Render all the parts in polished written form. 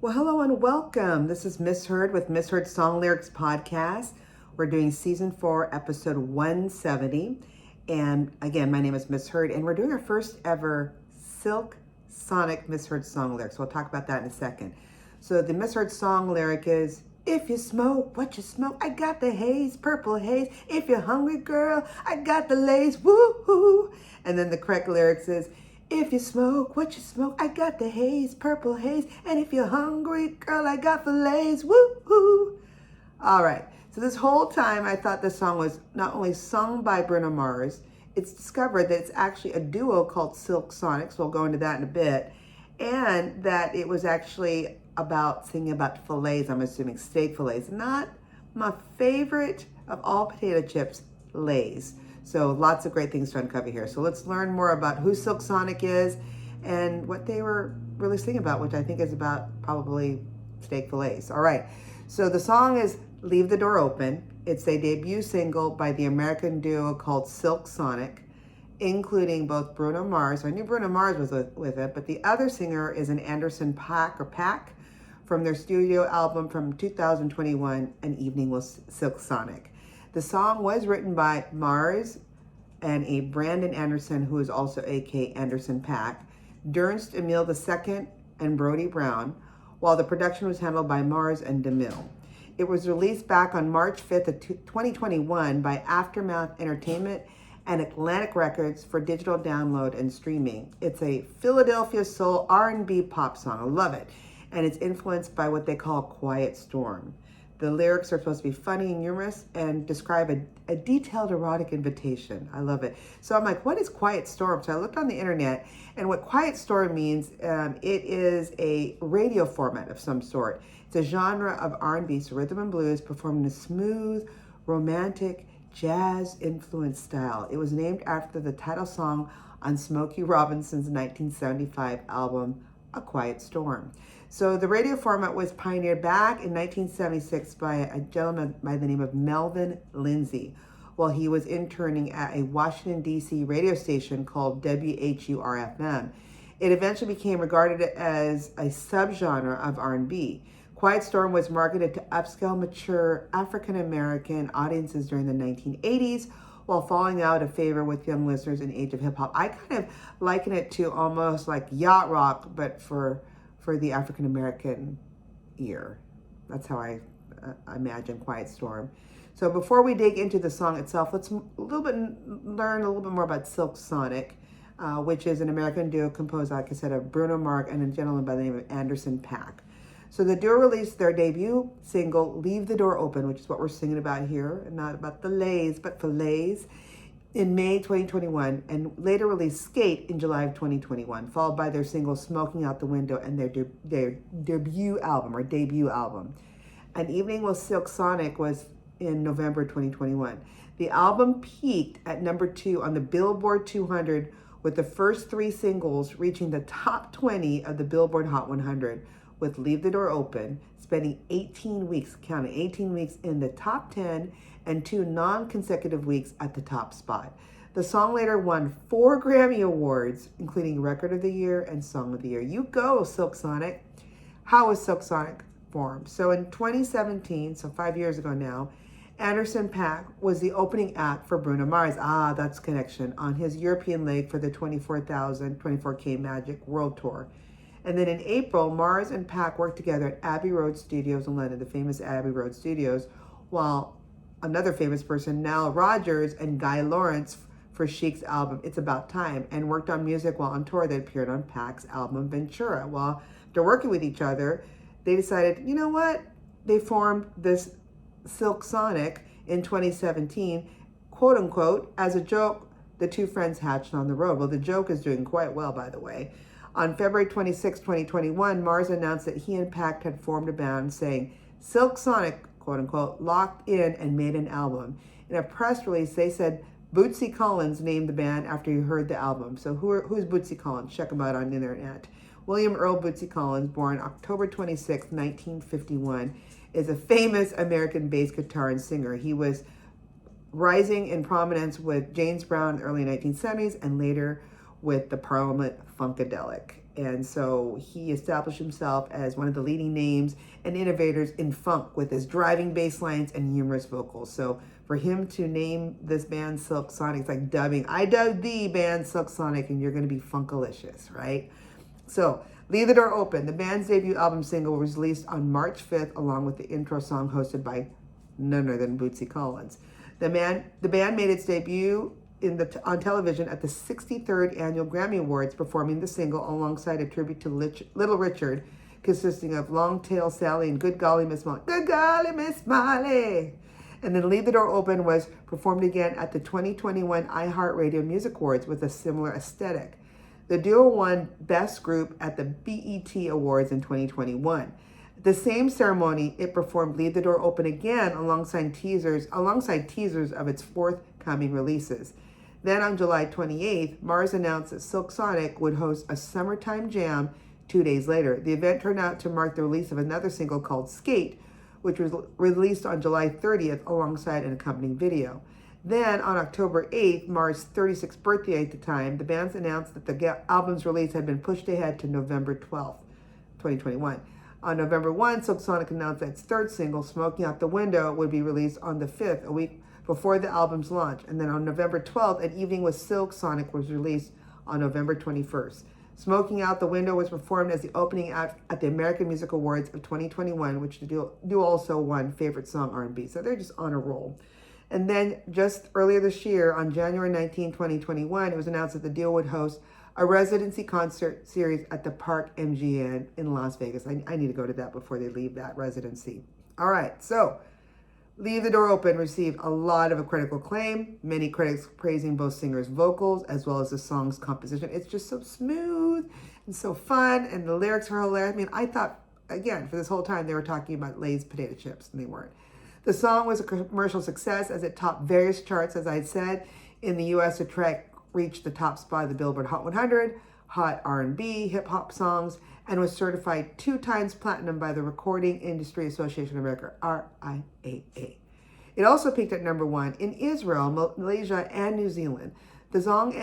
Well, hello and welcome. This is Miss Heard with Miss Heard Song Lyrics Podcast. We're doing season 4, episode 170. And again, my name is Miss Heard, and we're doing our first ever Silk Sonic Miss Heard song lyrics. We'll talk about that in a second. So the Miss Heard song lyric is, if you smoke, what you smoke, I got the haze, purple haze. If you're hungry, girl, I got the lace, woo-hoo. And then the correct lyrics is, if you smoke, what you smoke, I got the haze, purple haze. And if you're hungry, girl, I got fillets, woo-hoo. All right, so this whole time I thought this song was not only sung by Bruno Mars, it's discovered that it's actually a duo called Silk Sonic, so we'll go into that in a bit, and that it was actually about singing about fillets, I'm assuming steak fillets, not my favorite of all potato chips, Lay's. So lots of great things to uncover here. So let's learn more about who Silk Sonic is and what they were really singing about, which I think is about probably steak fillets. All right, so the song is Leave the Door Open. It's a debut single by the American duo called Silk Sonic, including both Bruno Mars. I knew Bruno Mars was with it, but the other singer is an Anderson Paak from their studio album from 2021, An Evening with Silk Sonic. The song was written by Mars and a Brandon Anderson, who is also A.K. Anderson Paak, Ernst Emil II, and Brody Brown, while the production was handled by Mars and DeMille. It was released back on March 5th of 2021 by Aftermath Entertainment and Atlantic Records for digital download and streaming. It's a Philadelphia soul R&B pop song. I love it. And it's influenced by what they call Quiet Storm. The lyrics are supposed to be funny and humorous and describe a detailed erotic invitation. I love it. So I'm like, what is Quiet Storm? So I looked on the internet, and what Quiet Storm means, it is a radio format of some sort. It's a genre of R&B, so rhythm and blues, performed in a smooth, romantic, jazz-influenced style. It was named after the title song on Smokey Robinson's 1975 album, A Quiet Storm. So the radio format was pioneered back in 1976 by a gentleman by the name of Melvin Lindsay, while he was interning at a Washington, D.C. radio station called WHUR-FM. It eventually became regarded as a subgenre of R&B. Quiet Storm was marketed to upscale, mature African-American audiences during the 1980s, while falling out of favor with young listeners in Age of Hip Hop. I kind of liken it to almost like yacht rock, but for the African-American ear. That's how I imagine Quiet Storm. So before we dig into the song itself, let's learn a little bit more about Silk Sonic, which is an American duo composed, like I said, of Bruno Mars and a gentleman by the name of Anderson Paak. So the duo released their debut single, Leave the Door Open, which is what we're singing about here, and not about the lays, but fillets, in May 2021, and later released Skate in July of 2021, followed by their single Smoking Out the Window and their debut album. An Evening with Silk Sonic was in November 2021. The album peaked at number 2 on the Billboard 200, with the first 3 singles reaching the top 20 of the Billboard Hot 100, with Leave the Door Open spending 18 weeks in the top 10 and 2 non-consecutive weeks at the top spot. The song later won 4 Grammy Awards, including Record of the Year and Song of the Year. You go, Silk Sonic. How was Silk Sonic formed? So in 2017, so 5 years ago now, Anderson Paak was the opening act for Bruno Mars. That's connection, on his European leg for the 24K Magic World Tour. And then in April, Mars and Paak worked together at Abbey Road Studios in London, the famous Abbey Road Studios, while another famous person, Niles Rodgers and Guy Lawrence, for Chic's album It's About Time, and worked on music while on tour that appeared on Paak's album Ventura. While they're working with each other, they decided, you know what? They formed this Silk Sonic in 2017, quote unquote, as a joke. The two friends hatched on the road. Well, the joke is doing quite well, by the way. On February 26, 2021, Mars announced that he and Paak had formed a band, saying, Silk Sonic, quote unquote, locked in and made an album. In a press release, they said Bootsy Collins named the band after he heard the album. So who's Bootsy Collins? Check him out on the internet. William Earl Bootsy Collins, born October 26, 1951, is a famous American bass guitar and singer. He was rising in prominence with James Brown in the early 1970s and later with the Parliament Funkadelic. And so he established himself as one of the leading names and innovators in funk with his driving bass lines and humorous vocals. So for him to name this band Silk Sonic, it's like dubbing. I dubbed the band Silk Sonic, and you're going to be funkalicious, right? So Leave the Door Open, the band's debut album single, was released on March 5th, along with the intro song hosted by none other than Bootsy Collins. The band made its debut on television at the 63rd Annual Grammy Awards, performing the single alongside a tribute to Little Richard, consisting of Long Tail Sally and Good Golly Miss Molly. Good Golly Miss Molly! And then Leave the Door Open was performed again at the 2021 iHeartRadio Music Awards with a similar aesthetic. The duo won Best Group at the BET Awards in 2021. At the same ceremony, it performed Leave the Door Open again alongside teasers of its forthcoming releases. Then on July 28th, Mars announced that Silk Sonic would host a summertime jam 2 days later. The event turned out to mark the release of another single called Skate, which was released on July 30th alongside an accompanying video. Then on October 8th, Mars' 36th birthday at the time, the band announced that the album's release had been pushed ahead to November 12th, 2021. On November 1, Silk Sonic announced that its third single, Smoking Out the Window, would be released on the 5th, a week before the album's launch. And then on November 12th, An Evening with Silk Sonic was released on November 21st. Smoking Out the Window was performed as the opening act at the American Music Awards of 2021, which the duo also won Favorite Song R&B. So they're just on a roll. And then just earlier this year, on January 19, 2021, it was announced that the duo would host a residency concert series at the Park MGM in Las Vegas. I need to go to that before they leave that residency. All right, so Leave the Door Open received a lot of critical acclaim, many critics praising both singers' vocals as well as the song's composition. It's just so smooth and so fun, and the lyrics are hilarious. I mean, I thought, again, for this whole time they were talking about Lay's potato chips, and they weren't. The song was a commercial success as it topped various charts, as I said. In the U.S., the track reached the top spot of the Billboard Hot 100, Hot R&B, hip-hop songs, and was certified 2 times platinum by the Recording Industry Association of America, RIAA. It also peaked at number 1 in Israel, Malaysia, and New Zealand. The song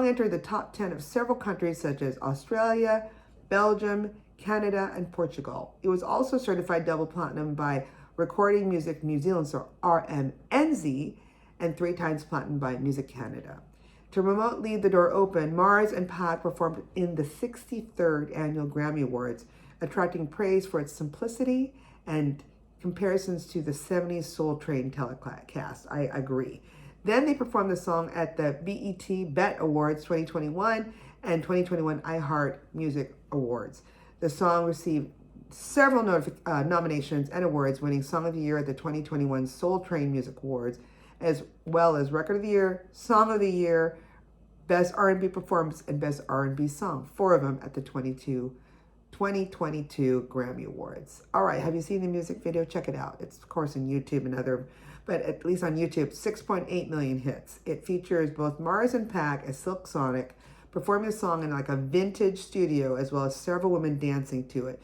entered the top 10 of several countries such as Australia, Belgium, Canada, and Portugal. It was also certified double platinum by Recording Music New Zealand, so RMNZ, and 3 times platinum by Music Canada. To promote Leave the Door Open, Mars and Pat performed in the 63rd Annual Grammy Awards, attracting praise for its simplicity and comparisons to the 70s Soul Train telecast. I agree. Then they performed the song at the BET Awards 2021 and 2021 iHeart Music Awards. The song received several nominations and awards, winning Song of the Year at the 2021 Soul Train Music Awards, as well as Record of the Year, Song of the Year, Best R&B Performance, and Best R&B Song, 4 of them at the 2022 Grammy Awards. All right, have you seen the music video? Check it out. It's, of course, on YouTube and but at least on YouTube, 6.8 million hits. It features both Mars and Pac as Silk Sonic, performing the song in like a vintage studio, as well as several women dancing to it.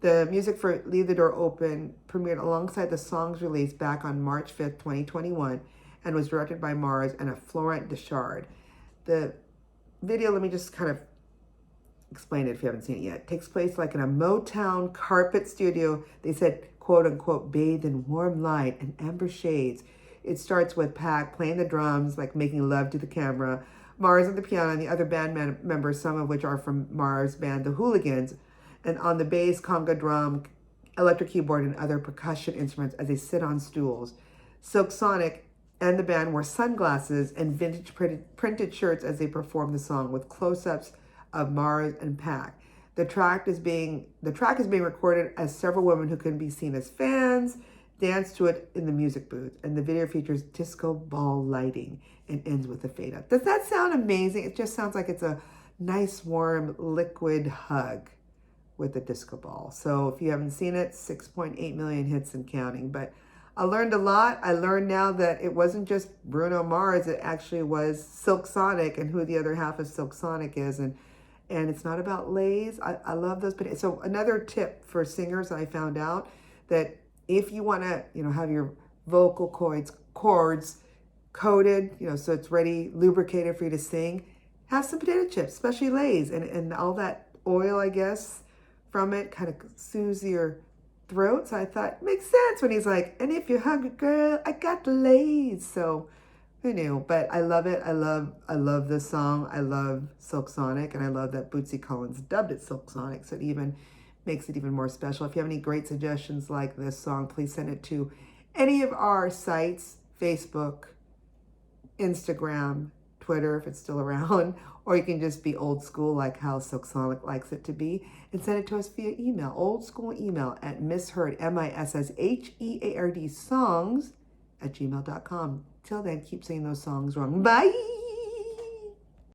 The music for Leave the Door Open premiered alongside the song's release back on March 5th, 2021, and was directed by Mars and Florent Deschard. The video, let me just kind of explain it if you haven't seen it yet. It takes place like in a Motown carpet studio. They said, quote unquote, bathed in warm light and amber shades. It starts with Pac playing the drums, like making love to the camera, Mars on the piano, and the other band members, some of which are from Mars' band, The Hooligans, and on the bass, conga drum, electric keyboard, and other percussion instruments as they sit on stools. Silk Sonic and the band wore sunglasses and vintage printed shirts as they performed the song, with close-ups of Mars and Pac. The track is being recorded as several women who can be seen as fans dance to it in the music booth, and the video features disco ball lighting and ends with a fade out. Does that sound amazing? It just sounds like it's a nice, warm, liquid hug with a disco ball. So if you haven't seen it, 6.8 million hits and counting. But I learned a lot. I learned now that it wasn't just Bruno Mars, it actually was Silk Sonic and who the other half of Silk Sonic is. And it's not about Lay's. I love those. But so another tip for singers, I found out that if you want to, have your vocal cords coated, so it's ready, lubricated for you to sing, have some potato chips, especially Lay's, and all that oil, I guess, from it, kind of soothes your throat. So I thought, makes sense when he's like, and if you're hungry, girl, I got the lace. So who knew? But I love it. I love this song. I love Silk Sonic, and I love that Bootsy Collins dubbed it Silk Sonic. So it even makes it even more special. If you have any great suggestions like this song, please send it to any of our sites, Facebook, Instagram, Twitter, if it's still around, or you can just be old school like how Silk Sonic likes it to be, and send it to us via email, old school email at misheard, MISSHEARD songs @gmail.com. Till then, keep singing those songs wrong. Bye!